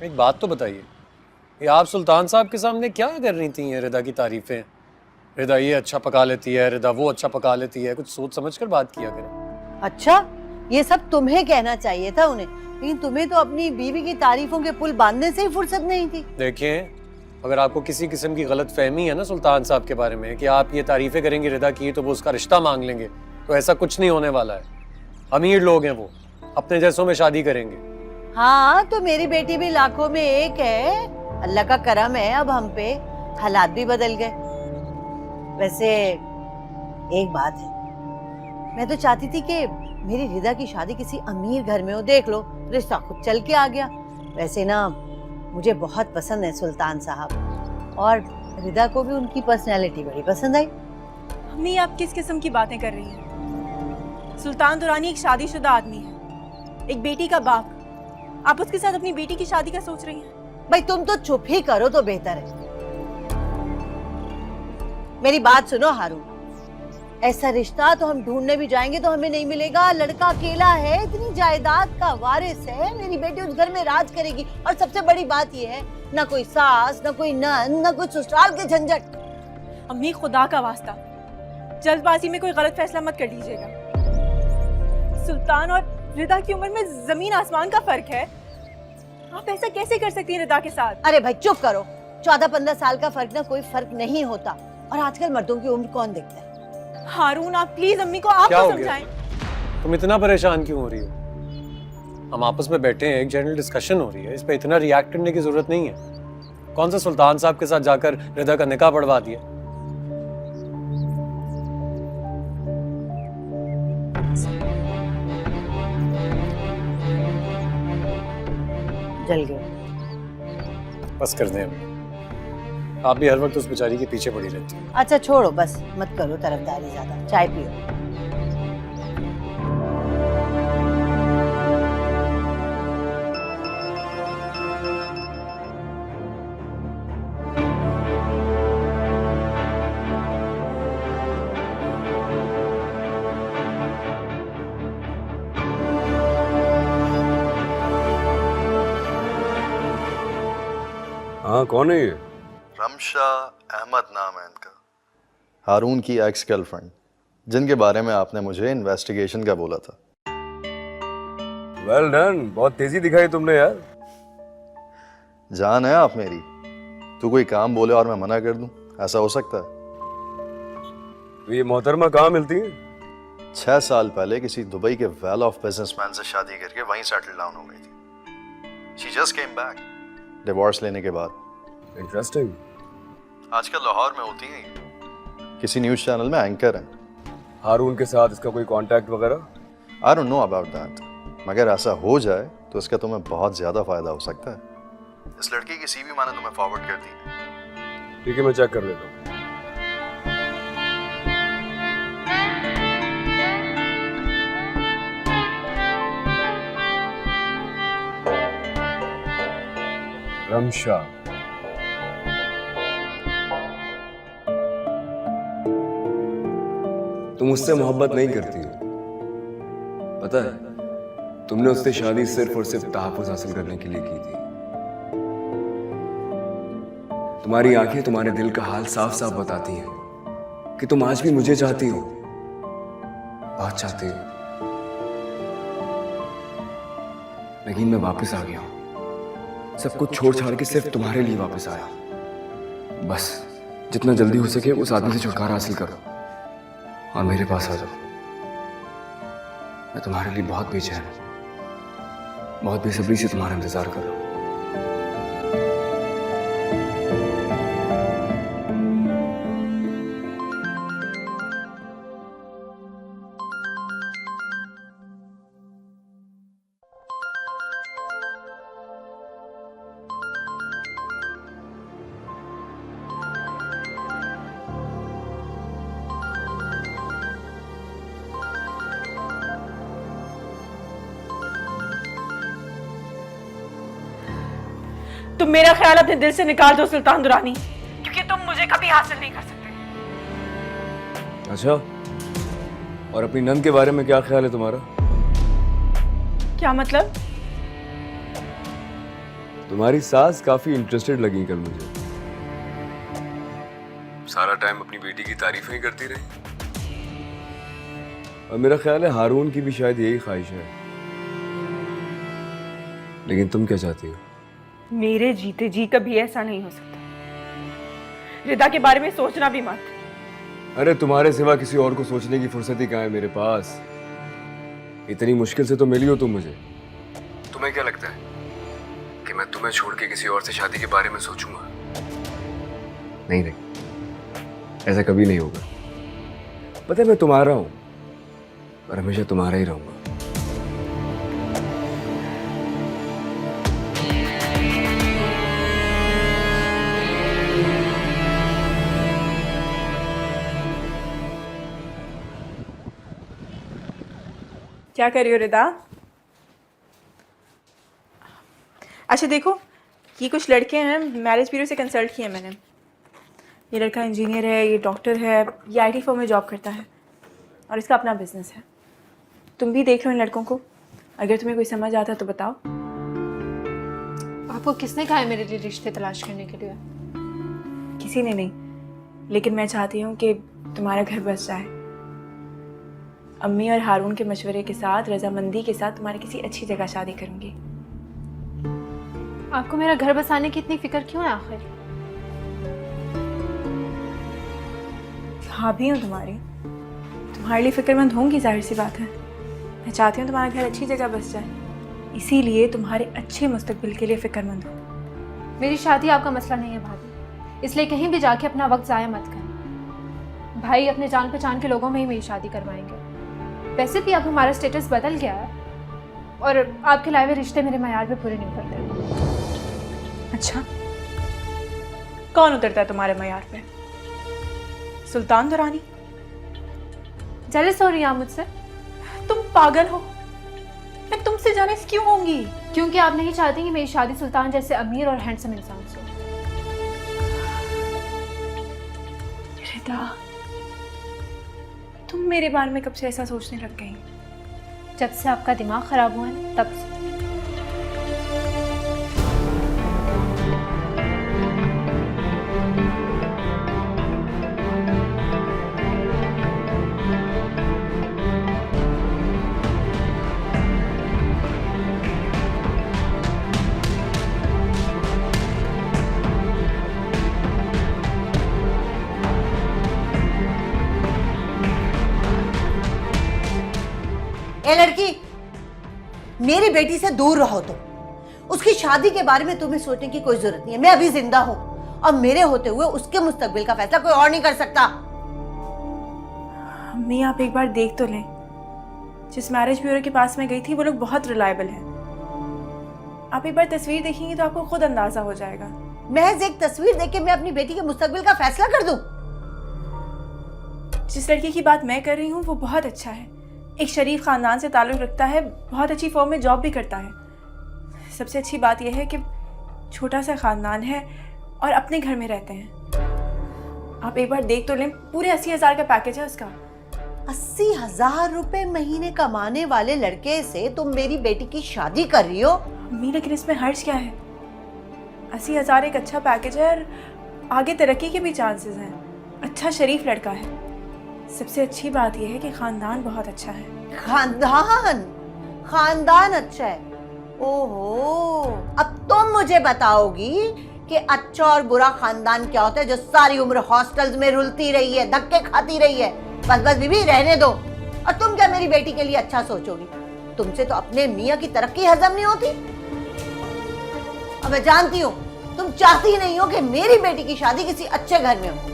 एक बात तो बताइए, ये आप सुल्तान साहब के सामने क्या कर रही थी ये रिदा की तारीफें? रिदा ये अच्छा पका लेती है, रिदा वो अच्छा पका लेती है, कुछ सोच समझ कर बात किया करें। अच्छा, ये सब तुम्हें कहना चाहिए था उन्हें, लेकिन तुम्हें तो अपनी बीवी की तारीफों के पुल बांधने से ही फुर्सत नहीं थी। देखिए, अगर आपको किसी किस्म की गलत फहमी है ना सुल्तान साहब के बारे में कि आप ये तारीफें करेंगे रिदा की तो वो उसका रिश्ता मांग लेंगे, तो ऐसा कुछ नहीं होने वाला है। अमीर लोग हैं वो, अपने जैसों में शादी करेंगे। हाँ, तो मेरी बेटी भी लाखों में एक है। अल्लाह का करम है, अब हम पे हालात भी बदल गए। वैसे एक बात है, मैं तो चाहती थी कि मेरी रिदा की शादी किसी अमीर घर में हो। देख लो, रिश्ता खुद चल के आ गया। वैसे ना मुझे बहुत पसंद है सुल्तान साहब, और रिदा को भी उनकी पर्सनैलिटी बड़ी पसंद आई। अम्मी, आप किस किस्म की बातें कर रही हैं? सुल्तान दुरानी एक शादीशुदा आदमी है, एक बेटी का बाप। आप उसके साथ अपनी बेटी की शादी का सोच रही हैं? भाई तुम तो चुप ही करो तो बेहतर है। मेरी बात सुनो हारून, ऐसा रिश्ता तो हम ढूंढने भी जाएंगे तो हमें नहीं मिलेगा। लड़का अकेला है, इतनी जायदाद का वारिस है, मेरी बेटी उस घर में राज करेगी। और सबसे बड़ी बात यह है, ना कोई सास, ना कोई नन, ना कोई ससुराल के झंझट। अम्मी, खुदा का वास्ता, जल्दबाजी में कोई गलत फैसला मत कर लीजिएगा। सुल्तान और रिदा की उम्र में जमीन आसमान का फर्क है। आप ऐसा कैसे कर सकती हैं रिदा के साथ? अरे भाई चुप करो, 14-15 साल का फर्क ना कोई फर्क नहीं होता। और आजकल मर्दों की उम्र कौन देखता है? हारून, आप प्लीज अम्मी को आप क्या हो समझाएं। गया? तुम इतना परेशान क्यों हो रही हो? हम आपस में बैठे हैं, एक जनरल डिस्कशन हो रही है, इस पे इतना रिएक्ट करने की जरूरत नहीं है। कौन सा सुल्तान साहब के साथ जाकर रिदा का निकाह पढ़वा दिया? जल गए। बस कर दें अभी। आप भी हर वक्त उस बेचारी के पीछे पड़ी रहती है। अच्छा छोड़ो, बस मत करो तरफदारी ज्यादा। चाय पियो। हाँ, कौन है ये? रमशा अहमद नाम है इनका, हारून की एक्स गर्लफ्रेंड, जिनके बारे में आपने मुझे इन्वेस्टिगेशन का बोला था। वेल डन, बहुत तेजी दिखाई तुमने यार। जान है आप मेरी, तू कोई काम बोले और मैं मना कर दूं, ऐसा हो सकता है? तो ये मोहतरमा कहाँ मिलती है? 6 साल पहले किसी दुबई के वेल ऑफ बिजनेसमैन से शादी करके वहीं सेटल डाउन हो गई थी। She just came back divorce लेने के बाद। इंटरेस्टिंग। आजकल लाहौर में होती हैं, किसी न्यूज चैनल में एंकर हैं। हारून के साथ इसका कोई कांटेक्ट वगैरह? I don't know about that, मगर ऐसा हो जाए तो इसका तुम्हें बहुत ज्यादा फायदा हो सकता है। इस लड़की की सीवी मैंने तुम्हें फॉरवर्ड कर दी। ठीक है, मैं चेक कर लेता हूँ। रमशा, तुम उससे मोहब्बत नहीं करती हो, पता है? तुमने उससे शादी सिर्फ और सिर्फ तहफ्फुज़ हासिल करने के लिए की थी। तुम्हारी आंखें तुम्हारे दिल का हाल साफ साफ बताती हैं कि तुम आज भी मुझे चाहती हो, बहुत चाहती हो। लेकिन मैं वापस आ गया हूं, सब कुछ छोड़ छाड़ के सिर्फ तुम्हारे लिए वापस आया। बस जितना जल्दी हो सके उस आदमी से छुटकारा हासिल करो और मेरे पास आ जाओ। मैं तुम्हारे लिए बहुत बेचैन हूं, बहुत बेसब्री से तुम्हारा इंतजार कर रहा हूं। तुम मेरा ख्याल अपने दिल से निकाल दो सुल्तान दुरानी, क्योंकि तुम मुझे कभी हासिल नहीं कर सकते। अच्छा, और अपनी नंद के बारे में क्या ख्याल है तुम्हारा? क्या मतलब? तुम्हारी सास काफी इंटरेस्टेड लगी कल मुझे। सारा टाइम अपनी बेटी की तारीफें ही करती रही। और मेरा ख्याल है हारून की भी शायद यही ख्वाहिश है। लेकिन तुम क्या चाहती हो? मेरे जीते जी कभी ऐसा नहीं हो सकता। रिदा के बारे में सोचना भी मत। अरे तुम्हारे सिवा किसी और को सोचने की फुर्सत ही कहाँ है मेरे पास। इतनी मुश्किल से तो मिली हो तुम मुझे। तुम्हें क्या लगता है कि मैं तुम्हें छोड़ के किसी और से शादी के बारे में सोचूंगा? नहीं नहीं, ऐसा कभी नहीं होगा। पता है मैं तुम्हारा हूं और हमेशा तुम्हारा ही रहूंगा। क्या कर रही हो रिदा? अच्छा देखो, ये कुछ लड़के हैं, मैरिज ब्यूरो से कंसल्ट किए मैंने। ये लड़का इंजीनियर है, ये डॉक्टर है, ये आईटी फर्म में जॉब करता है और इसका अपना बिजनेस है। तुम भी देख लो इन लड़कों को, अगर तुम्हें कोई समझ आता है तो बताओ। आपको किसने कहा है मेरे लिए रिश्ते तलाश करने के लिए? किसी ने नहीं, लेकिन मैं चाहती हूँ कि तुम्हारा घर बस जाए। अम्मी और हारून के मशवरे के साथ, रजामंदी के साथ तुम्हारी किसी अच्छी जगह शादी करूँगी। आपको मेरा घर बसाने की इतनी फिक्र क्यों है आखिर? भाभी हूँ तुम्हारे लिए फिक्रमंद होंगी, जाहिर सी बात है। मैं चाहती हूँ तुम्हारा घर अच्छी जगह बस जाए, इसीलिए तुम्हारे अच्छे मुस्तकबिल के लिए फिक्रमंद हूँ। मेरी शादी आपका मसला नहीं है भाभी, इसलिए कहीं भी जाके अपना वक्त ज़ाया मत करें। भाई अपने जान पहचान के लोगों में ही मेरी शादी करवाएंगे। वैसे भी अब हमारा स्टेटस बदल गया है और आपके लाए हुए रिश्ते मेरे मयार पे पूरे नहीं उतरते। अच्छा, कौन उतरता है तुम्हारे मयार पे? सुल्तान दुरानी? जेलस हो रही हैं आप मुझसे? तुम पागल हो, मैं तुमसे जेलस क्यों होंगी? क्योंकि आप नहीं चाहती कि मेरी शादी सुल्तान जैसे अमीर और हैंडसम इंसान से हो। रिदा, तुम मेरे बारे में कब से ऐसा सोचने लग गई? जब से आपका दिमाग खराब हुआ है तब से। ए लड़की, मेरी बेटी से दूर रहो तुम। उसकी शादी के बारे में तुम्हें सोचने की कोई जरूरत नहीं है। मैं अभी जिंदा हूं और मेरे होते हुए उसके मुस्तकबिल का फैसला कोई और नहीं कर सकता। अम्मी, आप एक बार देख तो लें। जिस मैरिज ब्यूरो के पास मैं गई थी वो लोग बहुत रिलायबल हैं। आप एक बार तस्वीर देखेंगी तो आपको खुद अंदाजा हो जाएगा। महज एक तस्वीर देख के मैं अपनी बेटी के मुस्तकबिल का फैसला कर दूं? जिस लड़के की बात मैं कर रही हूँ वो बहुत अच्छा है, एक शरीफ खानदान से ताल्लुक़ रखता है, बहुत अच्छी फर्म में जॉब भी करता है। सबसे अच्छी बात यह है कि छोटा सा खानदान है और अपने घर में रहते हैं। आप एक बार देख तो लें, पूरे 80,000 का पैकेज है उसका। 80,000 रुपए महीने कमाने वाले लड़के से तुम मेरी बेटी की शादी कर रही हो? अम्मी, लेकिन इसमें हर्ज क्या है? 80,000 एक अच्छा पैकेज है और आगे तरक्की के भी चांसेस हैं। अच्छा शरीफ लड़का है। सबसे अच्छी बात यह है कि खानदान बहुत अच्छा है। खानदान अच्छा है? ओहो, अब तुम मुझे बताओगी कि अच्छा और बुरा खानदान क्या होता है, जो सारी उम्र हॉस्टल्स में रुलती रही है, धक्के खाती रही है। बस बस बीबी, रहने दो। और तुम क्या मेरी बेटी के लिए अच्छा सोचोगी? तुमसे तो अपने मियाँ की तरक्की हजम नहीं होती। अब मैं जानती हूँ तुम चाहती नहीं हो कि मेरी बेटी की शादी किसी अच्छे घर में हो।